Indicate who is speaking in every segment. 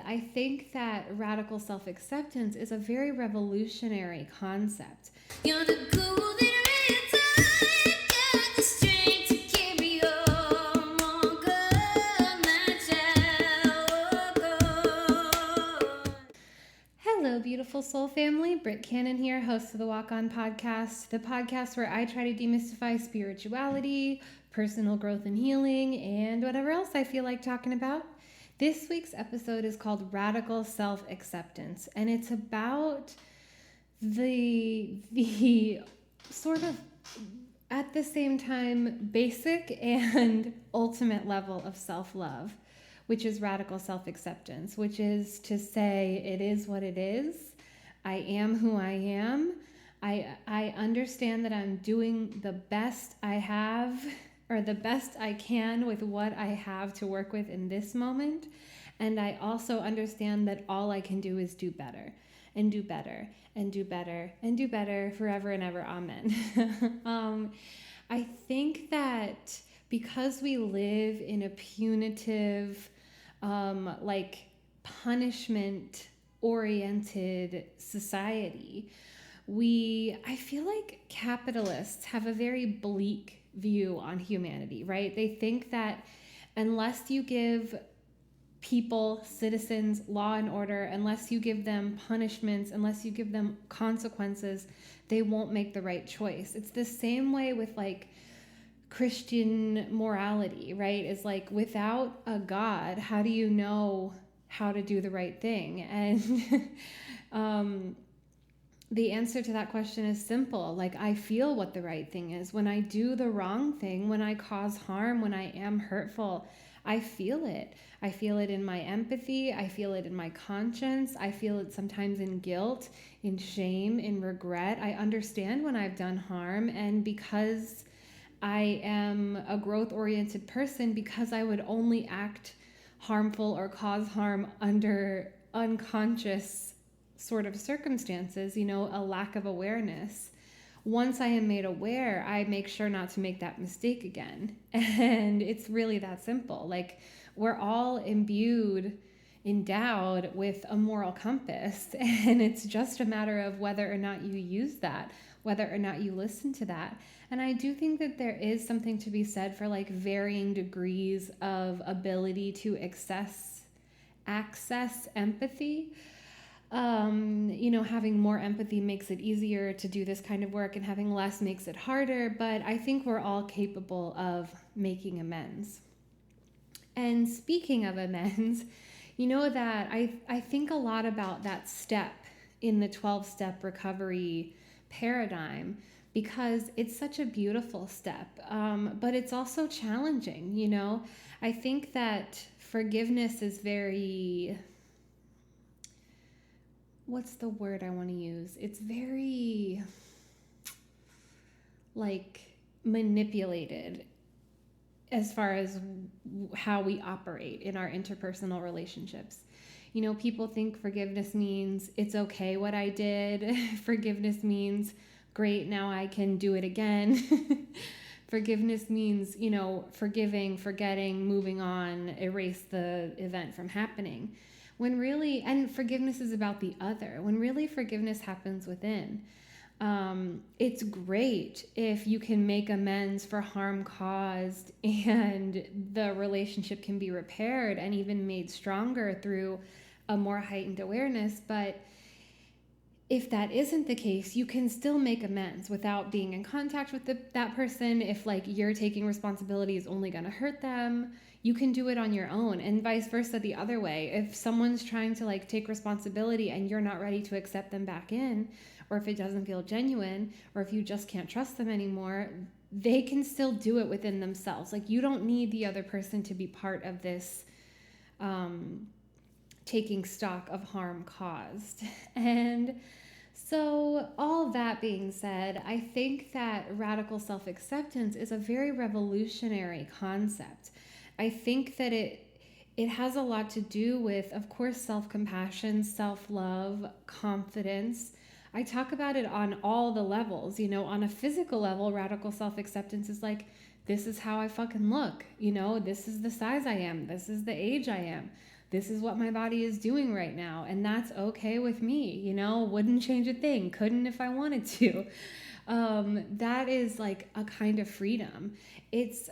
Speaker 1: I think that radical self-acceptance is a very revolutionary concept. You're the golden rhythm, got the strength to carry on, Hello, beautiful soul family. Britt Cannon here, host of the Walk On podcast, the podcast where I try to demystify spirituality, personal growth and healing, and whatever else I feel like talking about. This week's episode is called Radical Self-Acceptance, and it's about the sort of, at the same time, basic and ultimate level of self-love, which is radical self-acceptance, which is to say it is what it is. I am who I am. I understand that I'm doing the best I have, or the best I can with what I have to work with in this moment. And I also understand that all I can do is do better and do better and do better and do better forever and ever. Amen. I think that because we live in a punitive, punishment oriented society, I feel like capitalists have a very bleak view on humanity, right? They think that unless you give people, citizens, law and order, unless you give them punishments, unless you give them consequences, they won't make the right choice. It's the same way with Christian morality, right? Is without a God, how do you know how to do the right thing? And the answer to that question is simple. I feel what the right thing is. When I do the wrong thing, when I cause harm, when I am hurtful, I feel it. I feel it in my empathy. I feel it in my conscience. I feel it sometimes in guilt, in shame, in regret. I understand when I've done harm, and because I am a growth-oriented person, because I would only act harmful or cause harm under unconscious sort of circumstances, a lack of awareness. Once I am made aware, I make sure not to make that mistake again. And it's really that simple. We're all endowed with a moral compass, and it's just a matter of whether or not you use that, whether or not you listen to that. And I do think that there is something to be said for varying degrees of ability to access empathy. Having more empathy makes it easier to do this kind of work, and having less makes it harder, but I think we're all capable of making amends. And speaking of amends, that I think a lot about that step in the 12-step recovery paradigm, because it's such a beautiful step, but it's also challenging. I think that forgiveness is very... what's the word I want to use? It's very manipulated as far as how we operate in our interpersonal relationships. People think forgiveness means it's okay what I did. Forgiveness means, great, now I can do it again. Forgiveness means, forgiving, forgetting, moving on, erase the event from happening. When really, and forgiveness is about the other, when really forgiveness happens within. It's great if you can make amends for harm caused and the relationship can be repaired and even made stronger through a more heightened awareness. But if that isn't the case, you can still make amends without being in contact with that person. If you're taking responsibility is only going to hurt them, you can do it on your own, and vice versa the other way. If someone's trying to take responsibility and you're not ready to accept them back in, or if it doesn't feel genuine, or if you just can't trust them anymore, they can still do it within themselves. You don't need the other person to be part of this taking stock of harm caused. And so all that being said, I think that radical self-acceptance is a very revolutionary concept. I think that it has a lot to do with, of course, self-compassion, self-love, confidence. I talk about it on all the levels. On a physical level, radical self-acceptance is this is how I fucking look. This is the size I am. This is the age I am. this is what my body is doing right now, and that's okay with me, you know, wouldn't change a thing, couldn't if I wanted to. That is like a kind of freedom.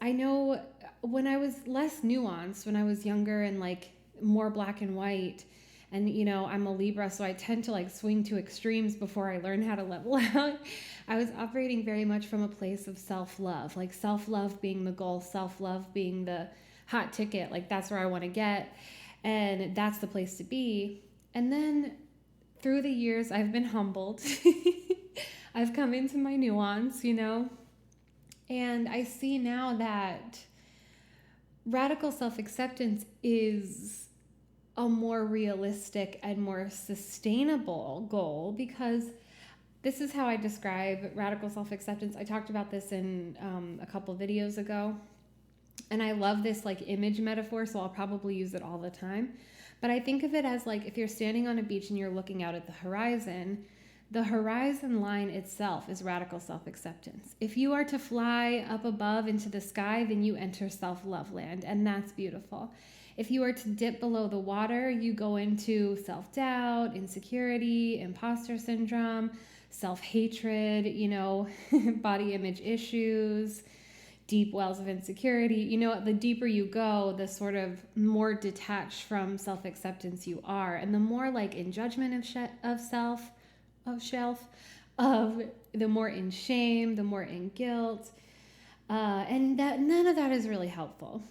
Speaker 1: I know when I was less nuanced, when I was younger and like more black and white, and you know, I'm a Libra, so I tend to like swing to extremes before I learn how to level out. I was operating very much from a place of self-love, like self-love being the goal, self-love being the hot ticket, like that's where I want to get, and that's the place to be. And then through the years, I've been humbled. I've come into my nuance, you know, and I see now that radical self-acceptance is a more realistic and more sustainable goal, because this is how I describe radical self-acceptance. I talked about this in a couple videos ago, and I love this like image metaphor, so I'll probably use it all the time. But I think of it as like if you're standing on a beach and you're looking out at the horizon line itself is radical self-acceptance. If you are to fly up above into the sky, then you enter self-love land, and that's beautiful. If you are to dip below the water, you go into self-doubt, insecurity, imposter syndrome, self-hatred, you know, body image issues, deep wells of insecurity. You know, the deeper you go, the sort of more detached from self-acceptance you are, and the more like in judgment of the more in shame, the more in guilt, and that none of that is really helpful.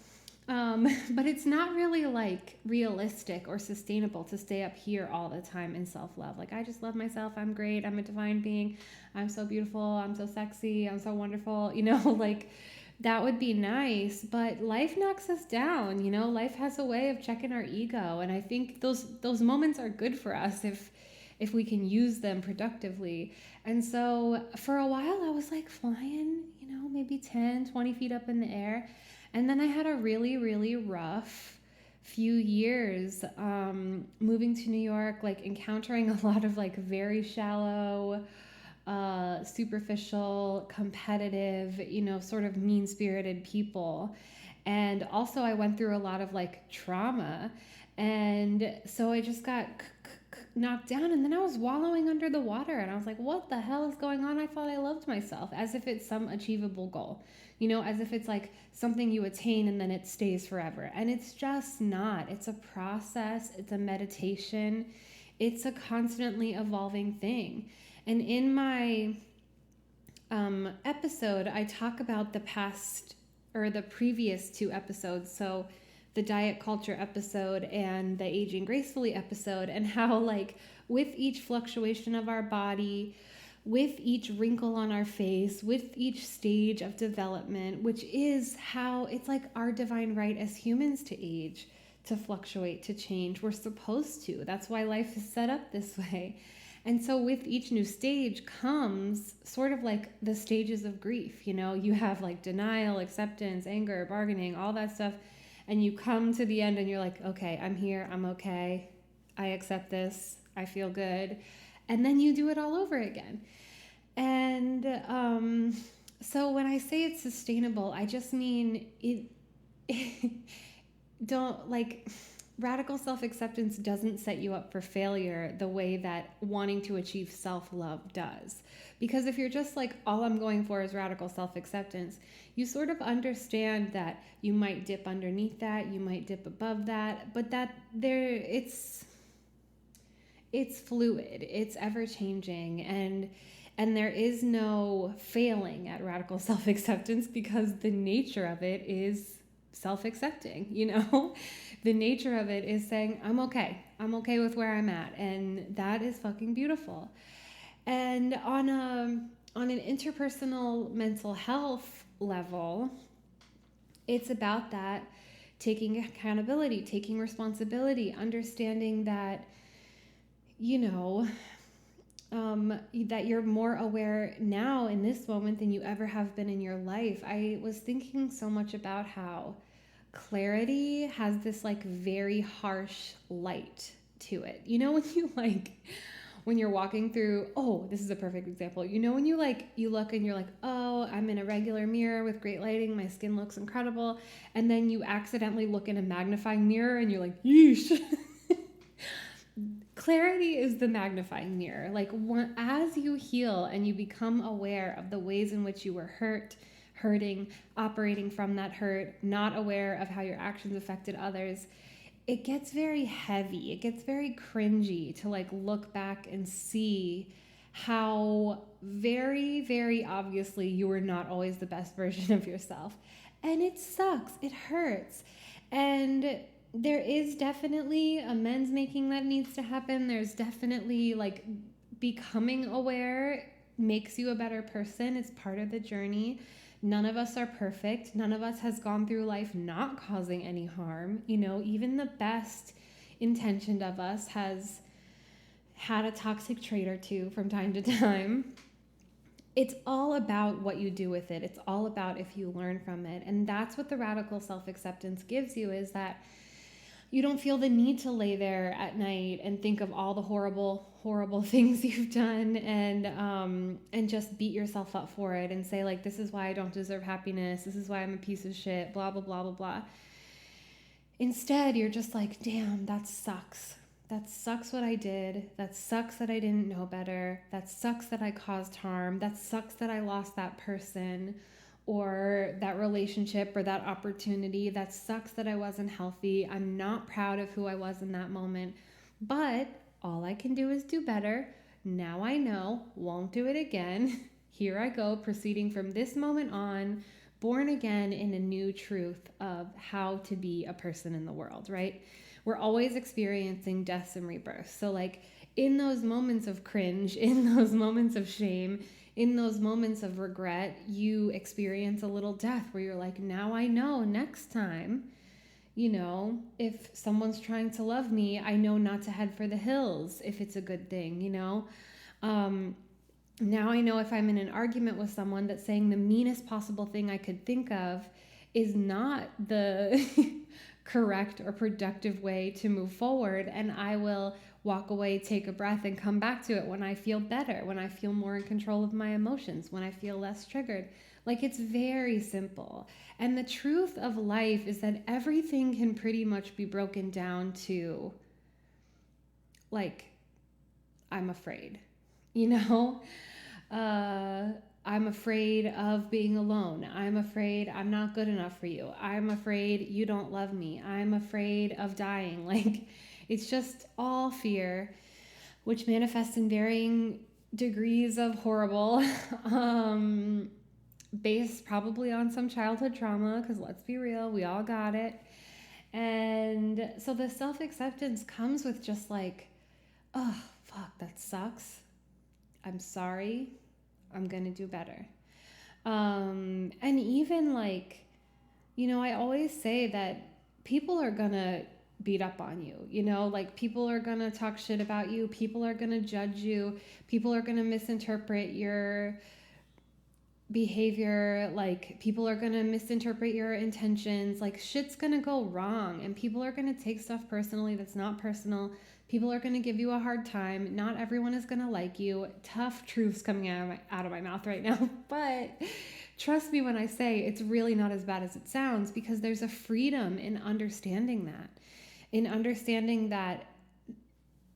Speaker 1: But it's not really like realistic or sustainable to stay up here all the time in self-love. Like, I just love myself. I'm great. I'm a divine being. I'm so beautiful. I'm so sexy. I'm so wonderful. You know, like that would be nice, but life knocks us down. You know, life has a way of checking our ego. And I think those moments are good for us if we can use them productively. And so for a while I was like flying, you know, maybe 10, 20 feet up in the air. And then I had a really, really rough few years moving to New York, like encountering a lot of like very shallow, superficial, competitive, you know, sort of mean-spirited people. And also I went through a lot of like trauma. And so I just got knocked down, and then I was wallowing under the water, and I was like, what the hell is going on? I thought I loved myself, as if it's some achievable goal, you know, as if it's like something you attain and then it stays forever. And it's just not. It's a process, it's a meditation, it's a constantly evolving thing. And in my episode, I talk about the past or the previous two episodes, so the diet culture episode and the aging gracefully episode, and how like with each fluctuation of our body, with each wrinkle on our face, with each stage of development, which is how it's like our divine right as humans to age, to fluctuate, to change. We're supposed to. That's why life is set up this way. And so with each new stage comes sort of like the stages of grief. You know, you have like denial, acceptance, anger, bargaining, all that stuff. And you come to the end and you're like, okay, I'm here, I'm okay, I accept this, I feel good. And then you do it all over again. And so when I say it's sustainable, I just mean don't like, radical self-acceptance doesn't set you up for failure the way that wanting to achieve self-love does. Because if you're just like, all I'm going for is radical self-acceptance, you sort of understand that you might dip underneath that, you might dip above that, but that it's fluid, it's ever-changing, and there is no failing at radical self-acceptance, because the nature of it is self-accepting, you know? The nature of it is saying, I'm okay with where I'm at, and that is fucking beautiful. And on an interpersonal mental health level, it's about that, taking accountability, taking responsibility, understanding that, you know, that you're more aware now in this moment than you ever have been in your life. I was thinking so much about how clarity has this like very harsh light to it. You know, when you like when you're walking through, oh, this is a perfect example. You know, when you look and you're like, oh, I'm in a regular mirror with great lighting, my skin looks incredible. And then you accidentally look in a magnifying mirror and you're like, yeesh. Clarity is the magnifying mirror. Like, as you heal and you become aware of the ways in which you were hurting, operating from that hurt, not aware of how your actions affected others, it gets very heavy. It gets very cringy to like look back and see how very, very obviously you were not always the best version of yourself. And it sucks. It hurts. And there is definitely amends making that needs to happen. There's definitely like becoming aware makes you a better person. It's part of the journey. None of us are perfect. None of us has gone through life not causing any harm. You know, even the best intentioned of us has had a toxic trait or two from time to time. It's all about what you do with it. It's all about if you learn from it. And that's what the radical self-acceptance gives you, is that you don't feel the need to lay there at night and think of all the horrible things you've done and just beat yourself up for it and say like, this is why I don't deserve happiness. This is why I'm a piece of shit, blah, blah, blah, blah, blah. Instead, you're just like, damn, that sucks. That sucks what I did. That sucks that I didn't know better. That sucks that I caused harm. That sucks that I lost that person or that relationship or that opportunity. That sucks that I wasn't healthy. I'm not proud of who I was in that moment, but all I can do is do better. Now I know, won't do it again. Here I go, proceeding from this moment on, born again in a new truth of how to be a person in the world, right? We're always experiencing deaths and rebirths. So like in those moments of cringe, in those moments of shame, in those moments of regret, you experience a little death where you're like, now I know next time, you know, if someone's trying to love me, I know not to head for the hills if it's a good thing, you know? Now I know if I'm in an argument with someone that saying the meanest possible thing I could think of is not the correct or productive way to move forward, and I will walk away, take a breath, and come back to it when I feel better, when I feel more in control of my emotions, when I feel less triggered. Like, it's very simple. And the truth of life is that everything can pretty much be broken down to, like, I'm afraid, you know? I'm afraid of being alone. I'm afraid I'm not good enough for you. I'm afraid you don't love me. I'm afraid of dying. Like, it's just all fear, which manifests in varying degrees of horrible, based probably on some childhood trauma, because let's be real, we all got it. And so the self-acceptance comes with just like, oh, fuck, that sucks. I'm sorry. I'm going to do better. And even like, you know, I always say that people are going to beat up on you, you know, like people are going to talk shit about you. People are going to judge you. People are going to misinterpret your behavior. Like people are going to misinterpret your intentions. Like shit's going to go wrong and people are going to take stuff personally that's not personal. People are going to give you a hard time. Not everyone is going to like you. Tough truths coming out of my mouth right now. But trust me when I say it's really not as bad as it sounds, because there's a freedom in understanding that. In understanding that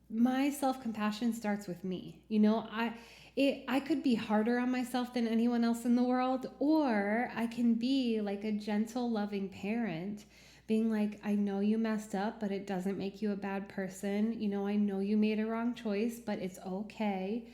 Speaker 1: my self-compassion starts with me. You know, I could be harder on myself than anyone else in the world, or I can be like a gentle, loving parent, being like, I know you messed up, but it doesn't make you a bad person. You know, I know you made a wrong choice, but it's okay.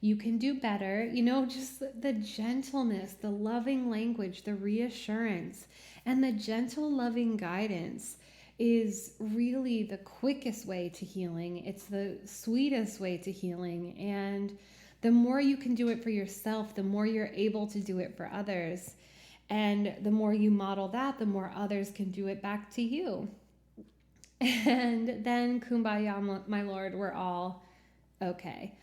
Speaker 1: You can do better. You know, just the gentleness, the loving language, the reassurance, and the gentle, loving guidance is really the quickest way to healing. It's the sweetest way to healing. And the more you can do it for yourself, the more you're able to do it for others. And the more you model that, the more others can do it back to you. And then kumbaya, my Lord, we're all okay.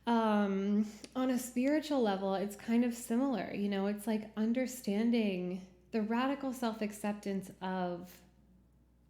Speaker 1: On a spiritual level, it's kind of similar. You know, it's like understanding the radical self-acceptance of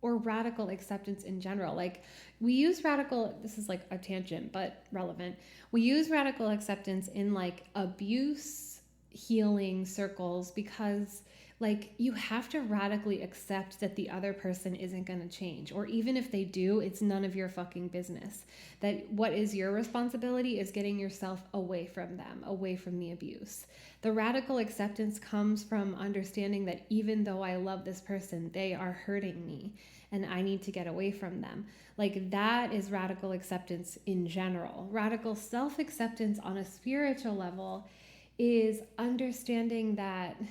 Speaker 1: or radical acceptance in general. Like we use radical, this is like a tangent, but relevant. We use radical acceptance in like abuse healing circles because like you have to radically accept that the other person isn't going to change, or even if they do, it's none of your fucking business. That what is your responsibility is getting yourself away from them, away from the abuse. The radical acceptance comes from understanding that even though I love this person, they are hurting me and I need to get away from them. Like that is radical acceptance in general. Radical self-acceptance on a spiritual level is understanding that,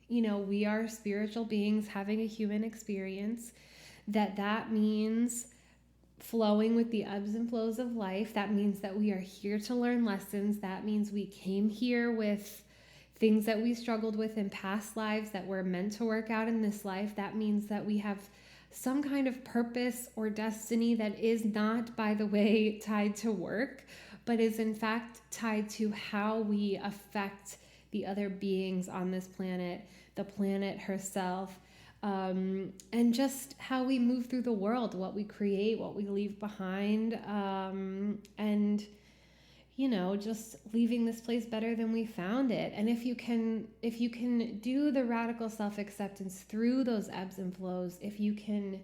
Speaker 1: you know, we are spiritual beings having a human experience, that means flowing with the ebbs and flows of life. That means that we are here to learn lessons. That means we came here with things that we struggled with in past lives that we're meant to work out in this life. That means that we have some kind of purpose or destiny that is not, by the way, tied to work, but is in fact tied to how we affect the other beings on this planet, the planet herself, and just how we move through the world, what we create, what we leave behind, and you know, just leaving this place better than we found it. And if you can do the radical self-acceptance through those ebbs and flows, if you can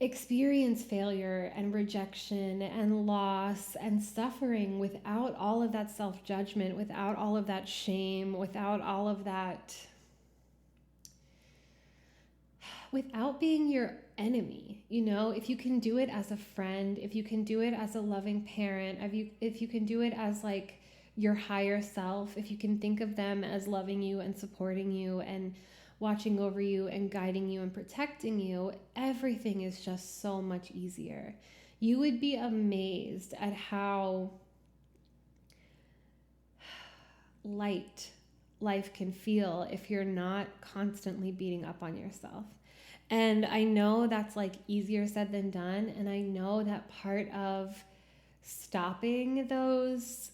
Speaker 1: experience failure and rejection and loss and suffering without all of that self-judgment, without all of that shame, without all of that, without being your enemy, you know, if you can do it as a friend, if you can do it as a loving parent, if you can do it as like your higher self, if you can think of them as loving you and supporting you and watching over you and guiding you and protecting you, everything is just so much easier. You would be amazed at how light life can feel if you're not constantly beating up on yourself. And I know that's like easier said than done. And I know that part of stopping those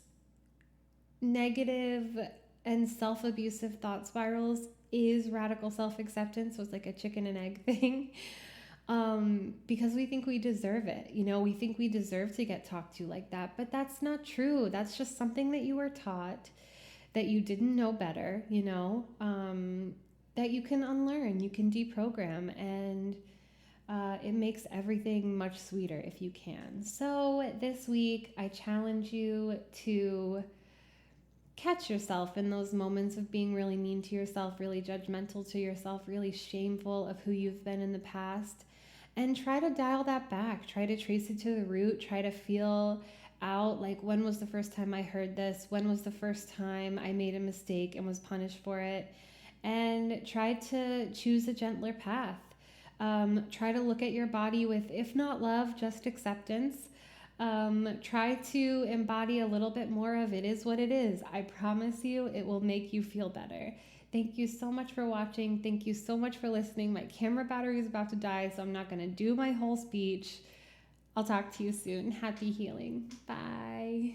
Speaker 1: negative and self-abusive thought spirals is radical self-acceptance. So it's like a chicken and egg thing. Because we think we deserve it. You know, we think we deserve to get talked to like that, but that's not true. That's just something that you were taught, that you didn't know better, you know, that you can unlearn, you can deprogram, and it makes everything much sweeter if you can. So this week, I challenge you to catch yourself in those moments of being really mean to yourself, really judgmental to yourself, really shameful of who you've been in the past, and try to dial that back. Try to trace it to the root. Try to feel out, like, when was the first time I heard this? When was the first time I made a mistake and was punished for it? And try to choose a gentler path. Try to look at your body with, if not love, just acceptance. Try to embody a little bit more of it is what it is. I promise you it will make you feel better. Thank you so much for watching. Thank you so much for listening. My camera battery is about to die, so I'm not going to do my whole speech. I'll talk to you soon. Happy healing. Bye.